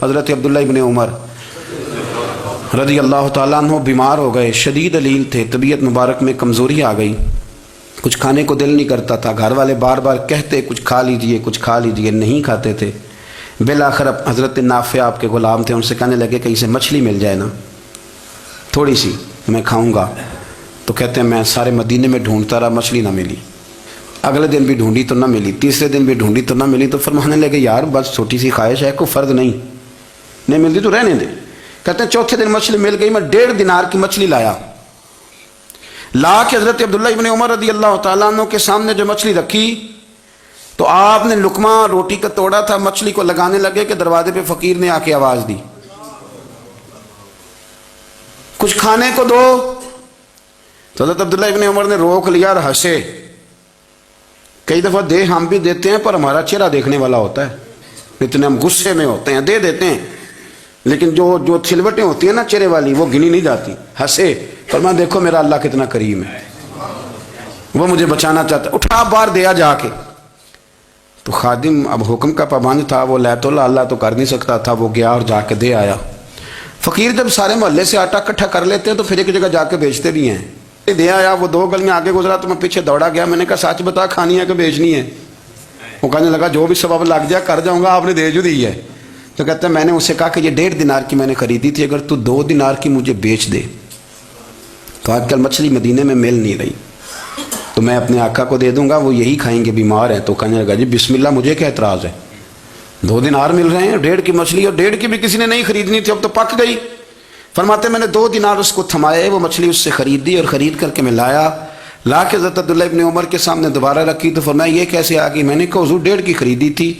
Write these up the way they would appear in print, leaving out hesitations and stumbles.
حضرت عبداللہ ابن عمر رضی اللہ تعالیٰ عنہ بیمار ہو گئے، شدید علیل تھے، طبیعت مبارک میں کمزوری آ گئی، کچھ کھانے کو دل نہیں کرتا تھا، گھر والے بار بار کہتے کچھ کھا لیجئے کچھ کھا لیجئے، نہیں کھاتے تھے۔ بالآخر حضرت نافع آپ کے غلام تھے، ان سے کہنے لگے کہیں سے مچھلی مل جائے نا تھوڑی سی، میں کھاؤں گا۔ تو کہتے ہیں میں سارے مدینے میں ڈھونڈتا رہا، مچھلی نہ ملی، اگلے دن بھی ڈھونڈی تو نہ ملی، تیسرے دن بھی ڈھونڈی تو نہ ملی، تو فرمانے لگے یار بس چھوٹی سی خواہش ہے، کوئی فرض نہیں ملتی تو رہنے دے۔ کہتے ہیں چوتھے دن مچھلی مل گئی، میں 1.5 دینار کی مچھلی لایا، لا کے حضرت عبداللہ ابن عمر رضی اللہ تعالیٰ عنہ کے سامنے جو مچھلی رکھی تو آپ نے لقمہ روٹی کا توڑا تھا، مچھلی کو لگانے لگے کہ دروازے پہ فقیر نے آ کے آواز دی کچھ کھانے کو دو۔ تو حضرت عبداللہ ابن عمر نے روک لیا اور ہنسے۔ کئی دفعہ دے ہم بھی دیتے ہیں پر ہمارا چہرہ دیکھنے والا ہوتا ہے، اتنے ہم غصے میں ہوتے ہیں، دے دیتے ہیں، لیکن جو چھلوٹیں ہوتی ہیں نا چہرے والی وہ گنی نہیں جاتی۔ ہنسے، فرمایا دیکھو میرا اللہ کتنا کریم ہے، وہ مجھے بچانا چاہتا ہے، اٹھا بار دیا جا کے۔ تو خادم اب حکم کا پابند تھا، وہ لیت اللہ تو کر نہیں سکتا تھا، وہ گیا اور جا کے دے آیا۔ فقیر جب سارے محلے سے آٹا اکٹھا کر لیتے ہیں تو پھر ایک جگہ جا کے بیچتے بھی ہیں۔ دے آیا، وہ 2 گلیاں آگے گزرا تو میں پیچھے دوڑا گیا، میں نے کہا سچ بتا کھانی ہے کہ بیچنی ہے؟ وہ کہنے لگا جو بھی سبب لگ جائے کر جاؤں گا، آپ نے دے جو دی ہے۔ تو کہتے ہیں میں نے اس سے کہا کہ یہ 1.5 دینار کی میں نے خریدی تھی، اگر تو 2 دینار کی مجھے بیچ دے، تو آج کل مچھلی مدینے میں مل نہیں رہی تو میں اپنے آقا کو دے دوں گا، وہ یہی کھائیں گے، بیمار ہیں۔ تو کہنے لگا جی بسم اللہ، مجھے کیا اعتراض ہے، 2 دینار مل رہے ہیں، 1.5 کی مچھلی، اور 1.5 کی بھی کسی نے نہیں خریدنی تھی، اب تو پک گئی۔ فرماتے میں نے 2 دینار اس کو تھمائے، وہ مچھلی اس سے خرید دی اور خرید کر کے میں لا کے حضرت عبداللہ ابن عمر کے سامنے دوبارہ رکھی۔ تو فرمایا یہ کیسے آ گئی؟ میں نے کہا حضور 1.5 کی خریدی تھی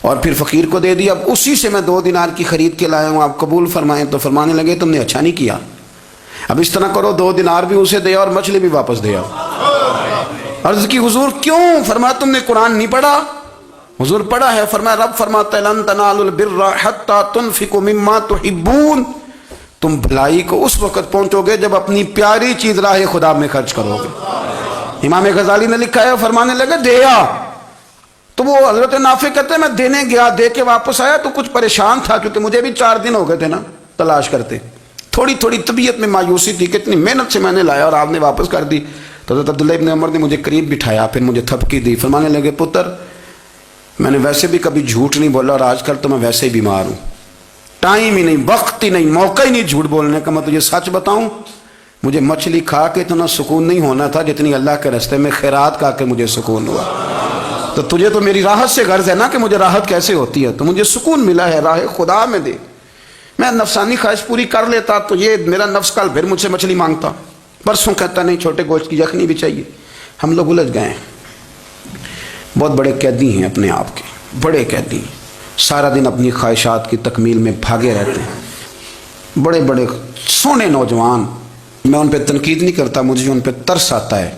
اور پھر فقیر کو دے دی، اب اسی سے میں 2 دینار کی خرید کے لایا ہوں، آپ قبول فرمائیں۔ تو فرمانے لگے تم نے اچھا نہیں کیا، اب اس طرح کرو 2 دینار بھی اسے دے اور مچھلی بھی واپس دے آؤ۔ عرض کی حضور کیوں؟ فرمایا تم نے قرآن نہیں پڑھا؟ حضور پڑھا ہے۔ فرمایا رب فرماتا ہے لن تنالوا البر حتى تنفقوا مما تحبون، تم بھلائی کو اس وقت پہنچو گے جب اپنی پیاری چیز راہ خدا میں خرچ کرو گے۔ امام غزالی نے لکھا ہے، فرمانے لگے دیا۔ تو وہ حضرت نافع کہتے ہیں میں دینے گیا، دے کے واپس آیا تو کچھ پریشان تھا کیونکہ مجھے بھی 4 دن ہو گئے تھے نا تلاش کرتے، تھوڑی طبیعت میں مایوسی تھی کہ اتنی محنت سے میں نے لایا اور آپ نے واپس کر دی۔ تو حضرت عبداللہ ابن عمر نے مجھے قریب بٹھایا، پھر مجھے تھپکی دی، فرمانے لگے پتر میں نے ویسے بھی کبھی جھوٹ نہیں بولا اور آج کل تو میں ویسے ہی بیمار ہوں، ٹائم ہی نہیں، وقت ہی نہیں، موقع ہی نہیں جھوٹ بولنے کا، میں تجھے سچ بتاؤں مجھے مچھلی کھا کے اتنا سکون نہیں ہونا تھا جتنی اللہ کے راستے میں خیرات کھا کے مجھے سکون ہوا۔ تو تجھے تو میری راحت سے غرض ہے نا کہ مجھے راحت کیسے ہوتی ہے، تو مجھے سکون ملا ہے راہ خدا میں دے، میں نفسانی خواہش پوری کر لیتا تو یہ میرا نفس کل پھر مجھ سے مچھلی مانگتا، پرسوں کہتا نہیں چھوٹے گوشت کی یخنی بھی چاہیے۔ ہم لوگ الجھ گئے ہیں، بہت بڑے قیدی ہیں اپنے آپ کے، بڑے قیدی ہیں، سارا دن اپنی خواہشات کی تکمیل میں بھاگے رہتے ہیں، بڑے بڑے سونے نوجوان، میں ان پہ تنقید نہیں کرتا، مجھے ان پہ ترس آتا ہے،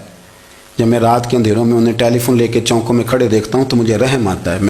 جب میں رات کے اندھیروں میں انہیں ٹیلی فون لے کے چوکوں میں کھڑے دیکھتا ہوں تو مجھے رحم آتا ہے۔